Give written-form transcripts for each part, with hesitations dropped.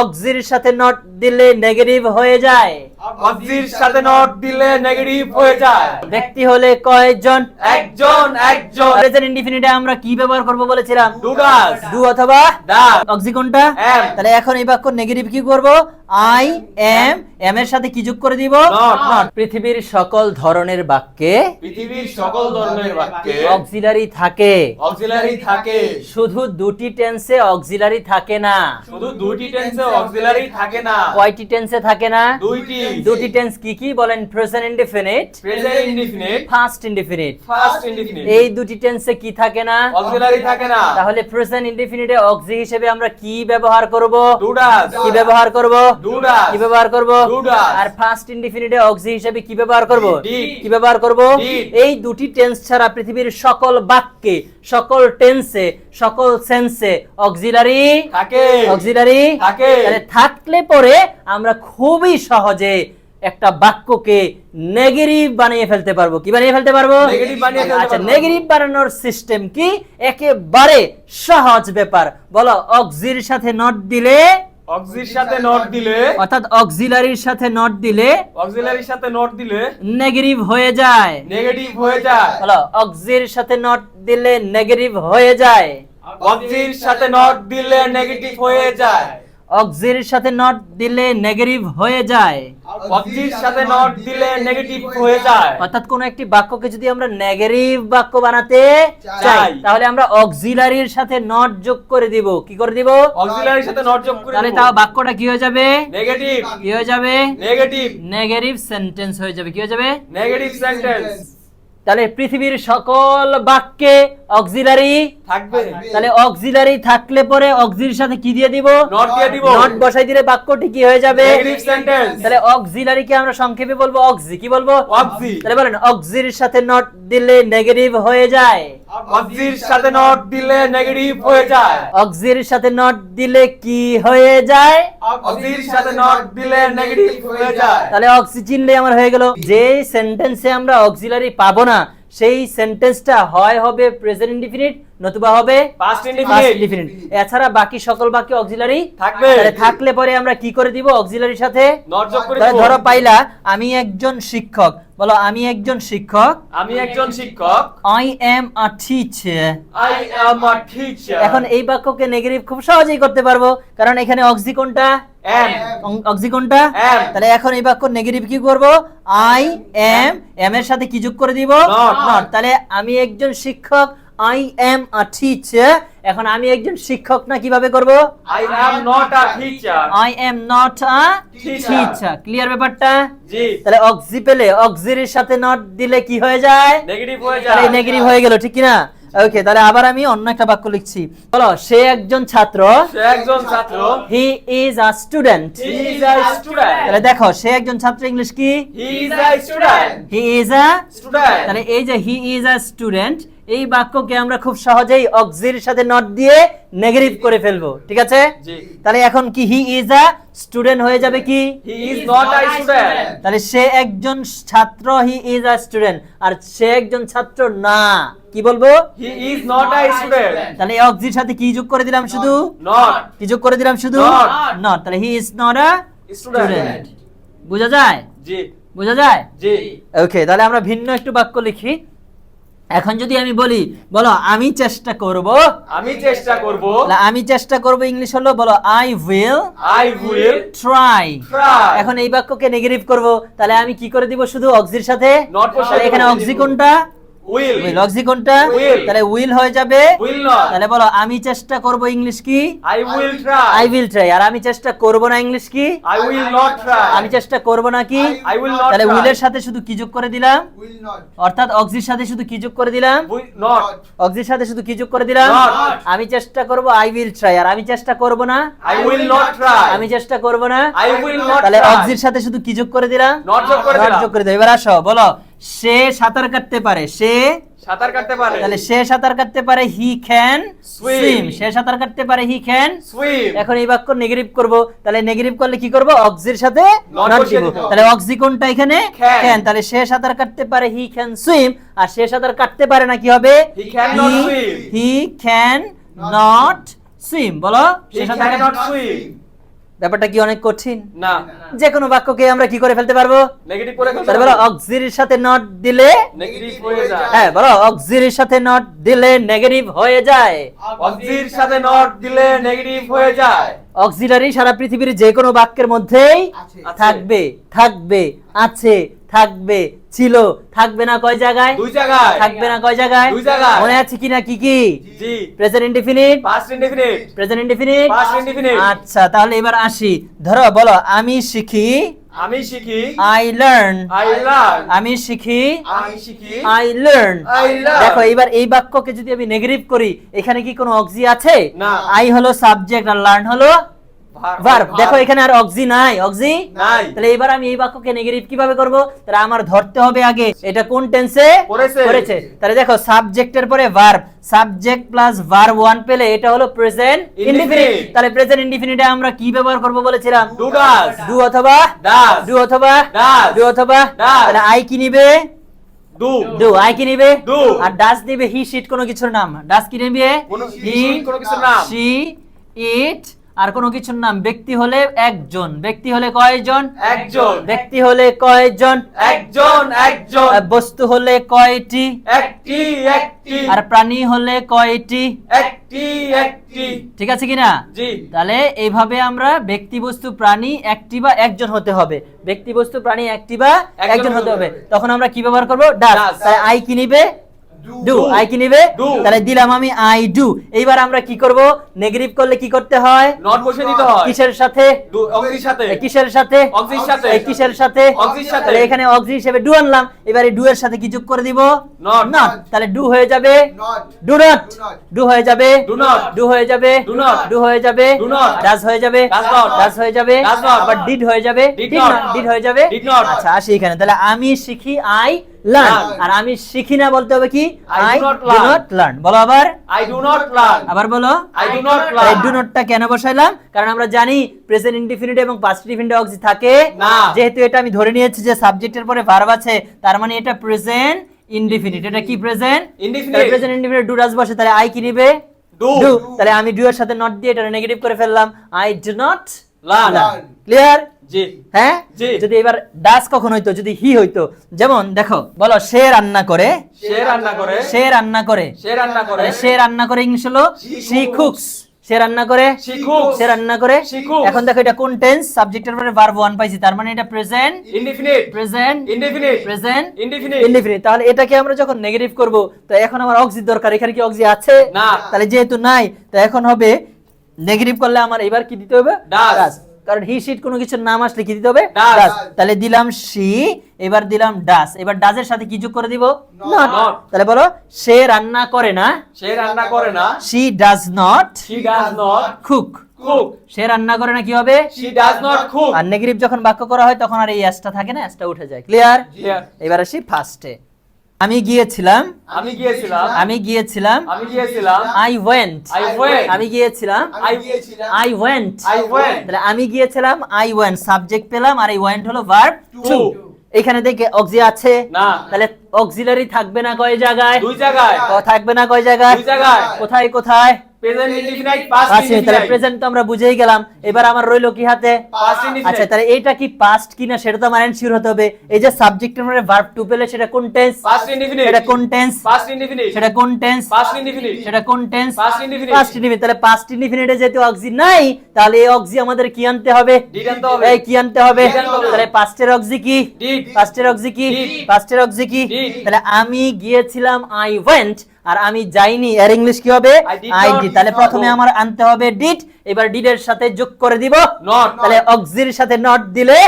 অক্সির সাথে নট দিলে নেগেটিভ হয়ে যায়। অক্সির সাথে নট দিলে নেগেটিভ হয়ে যায়। ব্যক্তি হলে কয়জন? একজন একজন। প্রেজেন্ট ইনডিফিনিটে আমরা কি ব্যবহার করব বলেছিলাম? Do does. ডু অথবা ডাজ। অক্সি কোনটা? এম। তাহলে এখন এই বাক্য নেগেটিভ কি করব? আই এম, এম এর সাথে কি যোগ করে দিব? নট। নট। পৃথিবীর সকল ধরনের বাক্যে পৃথিবীর সকল ধরনের বাক্যে অক্সিলারি থাকে। অক্সিলারি থাকে। শুধু দুটি টেন্সে অক্সিলারি থাকে না। শুধু দুটি টেন্সে অক্সিলারি থাকে না। কয়টি টেন্সে থাকে না? দুইটি। দুটি টেন্স কি কি বলেন? Present indefinite, present indefinite, first indefinite. First indefinite. এই দুটি টেন্সে কি থাকে না? অক্সিলারি থাকে না। তাহলে প্রেজেন্ট ইনডিফিনিটে অক্সি হিসেবে আমরা কি ব্যবহার করব? Do does. কি ব্যবহার করব? Do does. কি ব্যবহার করব? Do does. আর ফার্স্ট ইনডিফিনিটে অক্সি হিসেবে কি ব্যবহার করব? ডিড। কি ব্যবহার করব? ডিড। এই দুটি টেন্স ছাড়া পৃথিবীর সকল বাক্যে, সকল টেন্সে, সকল সেন্সে অক্সিলারি থাকে। অক্সিলারি থাকে। তাহলে থাকলে পরে আমরা খুবই সহজে একটা বাক্যকে নেগেটিভ বানিয়ে ফেলতে পারবো। কি বানিয়ে ফেলতে পারবো? নেগেটিভ বানিয়ে ফেলতে আচ্ছা, পারবো। নেগেটিভ বানানোর সিস্টেম কি? একেবারে সহজ ব্যাপার। বলো, অক্সির সাথে নট দিলে, অক্সির সাথে নট দিলে, অর্থাৎ অক্সিলারির সাথে নট দিলে অক্সিলারির সাথে নট দিলে নেগেটিভ হয়ে যায়। নেগেটিভ হয়ে যায়। বলো, অক্সির সাথে নট দিলে নেগেটিভ হয়ে যায়। অক্সির সাথে নট দিলে নেগেটিভ হয়ে যায়। অক্সির সাথে নট দিলে নেগেটিভ হয়ে যায়। অক্সির সাথে নট দিলে নেগেটিভ হয়ে যায়। অর্থাৎ কোন একটি বাক্যকে যদি আমরা নেগেটিভ বাক্য বানাতে চাই, তাহলে আমরা অক্সিলারির সাথে নট যোগ করে দিব। কি করে দিব? অক্সিলারির সাথে নট যোগ করে তাহলে দেব। তাও বাক্যটা কি হয়ে যাবে? নেগেটিভ। কি হয়ে যাবে? নেগেটিভ। নেগেটিভ সেন্টেন্স হয়ে যাবে। কি হয়ে যাবে? নেগেটিভ সেন্টেন্স তাহলে পৃথিবীর সকল বাক্যে অক্সিলারি থাকবে। তাহলে অক্সিলারি থাকলে পরে অক্সির সাথে কি দিয়ে দিব? নট দিয়ে দিব। নট বসাই দিলে বাক্যটি কি হয়ে যাবে? Negative sentence. তাহলে অক্সিলারিকে আমরা সংক্ষেপে বলবো অক্সি। কি বলবো? অক্সি। তাহলে বলেন, অক্সির সাথে নট দিলে নেগেটিভ হয়ে যায়। অক্সির সাথে নট দিলে নেগেটিভ হয়ে যায়। অক্সির সাথে নট দিলে কি হয়ে যায়? অক্সির সাথে নট দিলে নেগেটিভ হয়ে যায়। তাহলে অক্সি চিনলে আমার হয়ে গেল। যে সেন্টেন্সে আমরা অক্সিলারি পাবো না, সেই সেন্টেন্সটা হয় হবে প্রেজেন্ট ইনডিফিনিট, নতুবা হবে পাস্ট পাস্ট ইনডিফিনিট ইনডিফিনিট। এছাড়া বাকি সকল বাক্যে অক্সিলারি থাকবে। তাহলে থাকলে পরে আমরা কি করে দিব? অক্সিলারির সাথে নট যোগ করে তাহলে দেব। ধরো পাইলা, আমি একজন শিক্ষক। বলো, আমি একজন শিক্ষক। আমি একজন শিক্ষক। I am a teacher. I am a teacher. এখন এই বাক্যকে নেগেটিভ খুব সহজেই করতে পারবো, কারণ এখানে অক্সি কোনটা? এম। অক্সি কোনটা? এম। তাহলে এখন এই বাক্য নেগেটিভ কি করব? আই এম, এম এর সাথে কি যোগ করে দিব? নট। নট। তাহলে আমি একজন শিক্ষক, আই এম আ টিচার। এখন আমি একজন শিক্ষক না, কিভাবে করব? I am not a teacher. I am not a Teacher. Teacher. Clear ব্যাপারটা? জি। তাহলে অক্সি পেলে অক্সির সাথে নট দিলে কি হয়ে যায়? নেগেটিভ হয়ে তাহলে যায়। নেগেটিভ হয়ে গেল, ঠিক কি না? ওকে, তাহলে আবার আমি অন্য একটা বাক্য লিখছি। বলো, সে একজন ছাত্র। সে একজন ছাত্র। He is a student. He is a student. তাহলে দেখো, সে একজন ছাত্র ইংলিশ কি? He is a student. He is a student. তাহলে এই যে হি ইজ আ স্টুডেন্ট, এই বাক্যকে আমরা খুব সহজেই অক্সির সাথে নট দিয়ে নেগেটিভ করে ফেলবো। ঠিক আছে? জি। তাহলে এখন কি হি ইজ আ স্টুডেন্ট হয়ে যাবে কি? He is not a student. তাহলে সে একজন ছাত্র, হি ইজ আ স্টুডেন্ট। আর সে একজন ছাত্র না, কি বলবো? He is not a student. তাহলে অক্সির সাথে কি যোগ করে দিলাম? শুধু নট। কি যোগ করে দিলাম? শুধু Not. নট। তাহলে he is not a student. Student. বোঝা যায়? জি। বোঝা যায়? জি। ওকে, তাহলে আমরা ভিন্ন একটু বাক্য লিখি। এখন যদি আমি বলি, বলো, আমি চেষ্টা করব। আমি চেষ্টা করব। তাহলে আমি চেষ্টা করব ইংলিশ হলো, বলো, I will I will try. Try. এখন এই বাক্যকে নেগেটিভ করব, তাহলে আমি কি করে দিব? শুধু অক্সির সাথে Not বসাই তাহলে এখানে দেব। অক্সি কোনটা? উইল। উইল। অক্সি কোনটা? Will। তাহলে উইল হয়ে যাবে। Will not. তাহলে বলো, আমি চেষ্টা করব ইংলিশ কি? I will try. I will try. আর আমি চেষ্টা করব না ইংলিশ কি? I will not try. আমি চেষ্টা করব না কি? I will not তাহলে try. উইলের সাথে শুধু কি যোগ করে দিলাম? will not অর্থাৎ অক্সির সাথে শুধু কি যোগ করে দিলাম? Will not. অক্সির সাথে শুধু কি যোগ করে দিলাম? Not. আমি চেষ্টা করব, আই উইল ট্রাই। আর আমি চেষ্টা করব না? I will not try. আমি চেষ্টা করব না? আই উইল নট তাহলে ট্রাই। অক্সির সাথে শুধু কি যোগ করে দিলাম? নট যোগ করে Not দিলাম। যোগ করে দিলাম। এবার আসো, বলো, সে সাঁতার কাটতে পারে। সে সাঁতার কাটতে পারে। তাহলে সে সাঁতার কাটতে পারে, হি ক্যান Swim. সুইম। সে সাঁতার কাটতে পারে, হি ক্যান সুইম। এখন এই বাক্য নেগেটিভ করব, তাহলে নেগেটিভ করলে কি করব? অক্সির সাথে Not নট বসিয়ে দিব। দিতে হবে। তাহলে অক্সি কোনটা এখানে? Can। ক্যান। তাহলে সে সাঁতার কাটতে পারে, হি ক্যান সুইম। আর সে সাঁতার কাটতে পারে না, কি হবে? He cannot swim. He can not swim. বলো, হি সে সাঁতার ক্যানট সুইম। ব্যাপারটা কি অনেক কঠিন? না, যে কোনো বাক্যকে আমরা কি করে ফেলতে পারবো? নেগেটিভ করে ফেলতে তাহলে বলো অক্সিলারির সাথে নট দিলে, নেগেটিভ হয়ে যায়। হ্যাঁ বলো অক্সিলারির সাথে নট দিলে নেগেটিভ হয়ে যায়। অক্সির সাথে নট দিলে নেগেটিভ হয়ে যায়। অক্সিলারি সারা পৃথিবীর যে কোনো বাক্যের মধ্যেই আছে। থাকবে, থাকবে, আছে, থাকবে, ছিল, থাকবে না কয় জায়গায়? দুই জায়গায়। থাকবে না কয় জায়গায়? দুই জায়গায়। মনে আছে কিনা কি কি? জি, present indefinite, past indefinite, present indefinite. Past indefinite. আচ্ছা তাহলে এবার আসি, ধরো বলো আমি শিখি, আমি শিখি, আই লার্ন, আই লার্ন। আমি শিখি, আমি শিখি, আই লার্ন। I learn। দেখো এবার এই বাক্যকে যদি আমি নেগেটিভ করি, এখানে কি কোনো অক্সি আছে? না। আই হলো সাবজেক্ট আর লার্ন হলো ভার্ব। দেখো এখানে আর অক্সি নাই, অক্সি নাই। তাহলে এবার আমি এই বাক্যকে নেগেটিভ কিভাবে করব? তাহলে আমার ধরতে হবে আগে এটা কোন টেন্সে করেছে। করেছে। তাহলে দেখো সাবজেক্টের পরে verb, subject plus verb one পেলে এটা হলো প্রেজেন্ট ইনডিফিনিট। Indefinite। তাহলে প্রেজেন্ট ইনডিফিনিটে আমরা কি ব্যবহার করব বলেছিলাম? ডু ডাস, ডু অথবা ডাস, ডু অথবা Does। ডু অথবা Does। তাহলে আই কি নিবে? Do, do. আই কি নিবে? Do। আর ডাস নিবে হি শিট কোনো কিছুর নাম। ডাস কি নিবে? কোনো হি, he, কোনো কিছুর নাম। শি, ইট আর কোনো কিছুর নাম। ব্যক্তি হলে একজন, ব্যক্তি হলে কয়জন? একজন, ব্যক্তি হলে কয়জন? একজন, একজন। আর বস্তু হলে কয়টি? একটি, একটি। আর প্রাণী হলে কয়টি? একটি, একটি। ঠিক আছে কিনা? জি, তাহলে এইভাবে আমরা ব্যক্তি বস্তু প্রাণী একটি বা একজন হতে হবে, ব্যক্তি বস্তু প্রাণী একটি বা একজন হতে হবে। তখন আমরা কি ব্যবহার করব? ডাস। Does। তাহলে আই কি নিবে? ডু। আই কি নিবে? Do। তাহলে দিলাম আমি আই ডু। এইবার আমরা কি করব? নেগেটিভ করলে কি করতে হয়? নট বসে দিতে হয়। কিসের সাথে? ডু, অক্সির সাথে। এই কিসের সাথে? অক্সির সাথে। এই কিসের সাথে? অক্সির সাথে। তাহলে এখানে অক্সি হিসেবে ডু আনলাম, এবারে ডু এর সাথে কি যোগ করে দিব? Not। নট। তাহলে ডু হয়ে যাবে Not। Do not. Do not। Do হয়ে যাবে Do not। ডু হয়ে যাবে Do not। ডু হয়ে যাবে Do not। ডাজ হয়ে যাবে Does not। ডাজ হয়ে যাবে Does not। আবার ডিড হয়ে যাবে Did did not। Not did হয়ে যাবে Did not। আচ্ছা আসি এখানে, তাহলে আমি শিখি আই লার্ন। Learn। আর আমি শিখি না বলতে হবে কি? I do not do learn। Not learn. বলো আবার, I do not learn। আবার বলো। I do not তাহলে learn। ডু নটটা কেন বসাইলাম? কারণ আমরা জানি প্রেজেন্ট ইনডিফিনিট এবং পাস্ট ইনডিফিনিটে অক্সি থাকে না। যেহেতু এটা আমি ধরে নিয়েছি যে সাবজেক্টের পরে ভার্ব আছে, তার মানে এটা প্রেজেন্ট ইনডিফিনিট। এটা কি প্রেজেন্ট Indefinite। তাহলে প্রেজেন্ট ইনডিফিনিট ডু ডাজ বসে, তাহলে আই কি নিবে? Do। ডু। তাহলে আমি ডু এর সাথে নট দিয়ে এটা নেগেটিভ করে ফেললাম, I do not Learn। Learn। Clear? জি, হ্যাঁ জি। যদি এবার ডাস কখন হইতো? যদি হি হইতো। যেমন দেখো বলো সে রান্না করে, সে রান্না করে, সে রান্না করে, সে রান্না করে, তাহলে সে রান্না করে ইংলিশ হলো শি কুকস। সে রান্না করে, She cooks। সে রান্না করে। She cooks। এখন দেখো এটা কোন টেন্স? সাবজেক্টের পরে ভার্ব ওয়ান পাইছি, তার মানে এটা present indefinite, present indefinite, present indefinite. Indefinite. তাহলে এটাকে আমরা যখন নেগেটিভ করব, তো এখন আমার অক্সির দরকার। এখানে কি অক্সি আছে? না। তাহলে যেহেতু নাই, তো এখন হবে নেগেটিভ করলে আমার এবার কি দিতে হবে? Does। Does। কারণ হি শিট কোনো কিছুর নাম আসলে কি দিতে হবে? Does। Does। তাহলে দিলাম শি, এবার দিলাম ডাস। এবার ডাজের সাথে কি যোগ করে দিব? Not। Not। তাহলে বলো সে রান্না করে না, সে রান্না করে না, she does not she does not cook. cook, সে রান্না করে না কি হবে? she does not cook। আর নেগেটিভ যখন বাক্য করা হয় তখন আর এই এসটা থাকে না, এসটা উঠে যায়। ক্লিয়ার? Clear। এবার আসি ফার্স্টে। আমি গিয়েছিলাম, আমি গিয়েছিলাম, আমি গিয়েছিলাম, আমি গিয়েছিলাম, আই ওয়েন্ট। I went। আমি গিয়েছিলাম, আমি গিয়েছিলাম। I went. I went। তাহলে আমি গিয়েছিলাম, আই ওয়েন্ট সাবজেক্ট পেলাম, আর এই ওয়েন্ট হলো ভার্ব টু। To। এখানে দেখে অক্সি আছে না। তাহলে অক্সিলারি থাকবে না কয় জায়গায়? দুই জায়গায়, থাকবে না কয় জায়গায়? দুই জায়গায়। কোথায় কোথায়? প্রেজেন্ট ইনডিফিনিট, পাস্ট আছে। তাহলে ইনডিফিনিট, প্রেজেন্ট তো আমরা বুঝেই গেলাম, এবার আমার রইলো কি হাতে? Past indefinite. আচ্ছা তাহলে এটা কি পাস্ট কিনা সেটা তো আমার এনশিওর হতে হবে। এই যে সাবজেক্টের মানে ভার্ব টু পেলে সেটা কোন টেন্স? পাস্ট ইনডিফিনিট, সেটা কোন টেন্স? পাস্ট ইনডিফিনিট, সেটা কোন টেন্স? পাস্ট ইনডিফিনিট, সেটা কোন tense? Past indefinite। Past indefinite. তাহলে পাস্ট ইনডিফিনিটে যেহেতু অক্সি নাই, তাহলে এই অক্সি আমাদের কি আনতে হবে? Did আনতে হবে। এই কি আনতে হবে? Did আনতে হবে। তাহলে পাস্টের অক্সি কি? Did। পাস্টের অক্সি কি? Did। পাস্টের অক্সি কি? Did। তাহলে আমি গিয়েছিলাম, আই ওয়েন্ট, আর আমি যাইনি এর ইংলিশ কি হবে? I did I not। Did. তাহলে প্রথমে আমার আনতে হবে ডিড, এবার ডিড এর সাথে যোগ করে দিব Not। তাহলে অক্সির সাথে নট দিলে,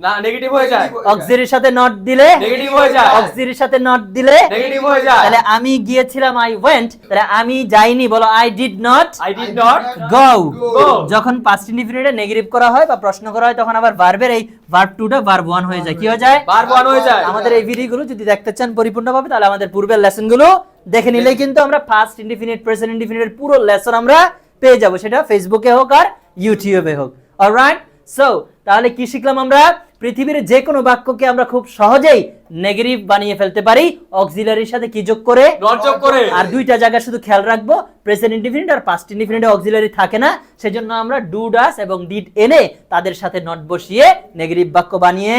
না, নেগেটিভ হয়ে যায়, অক্সির সাথে নট দিলে, নেগেটিভ হয়ে যায়, অক্সির সাথে নট দিলে, নেগেটিভ হয়ে যায়। তাহলে আমি গিয়েছিলাম, আই ওয়েন্ট, তাহলে আমি যাইনি বলো I did not I did not go. go। যখন পাস্ট ইনডিফিনিটে নেগেটিভ করা হয় বা প্রশ্ন করা হয় তখন আবার ভার্বের এই ভার্ব টুটা ভার্ব ওয়ান হয়ে যায়। কি হয়ে যায়? ভার্ব ওয়ান হয়ে যায়। আমাদের এই ভিডিওগুলো যদি দেখতে চান পরিপূর্ণভাবে, তাহলে আমাদের পূর্বের লেসনগুলো দেখে নিলেই কিন্তু আমরা ফার্স্ট ইনডিফিনিট, প্রেজেন্ট ইনডিফিনিটের পুরো লেসন আমরা পেয়ে যাব, সেটা ফেসবুকে হোক আর ইউটিউবে হোক। অলরাইট, সো তাহলে কি শিখলাম আমরা? পৃথিবীর যে কোনো বাক্যকে আমরা খুব সহজেই নেগেটিভ বানিয়ে ফেলতে পারি অক্সিলারির সাথে কি যোগ করে, নট যোগ করে। আর দুইটা জায়গা শুধু খেয়াল রাখবো, প্রেজেন্ট ইনডিফিনিট আর পাস্ট ইনডিফিনিটে অক্সিলারি থাকে না, সেজন্য আমরা ডু ডাস এবং ডিড এনে তাদের সাথে নট বসিয়ে নেগেটিভ বাক্য বানিয়ে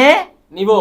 নিব।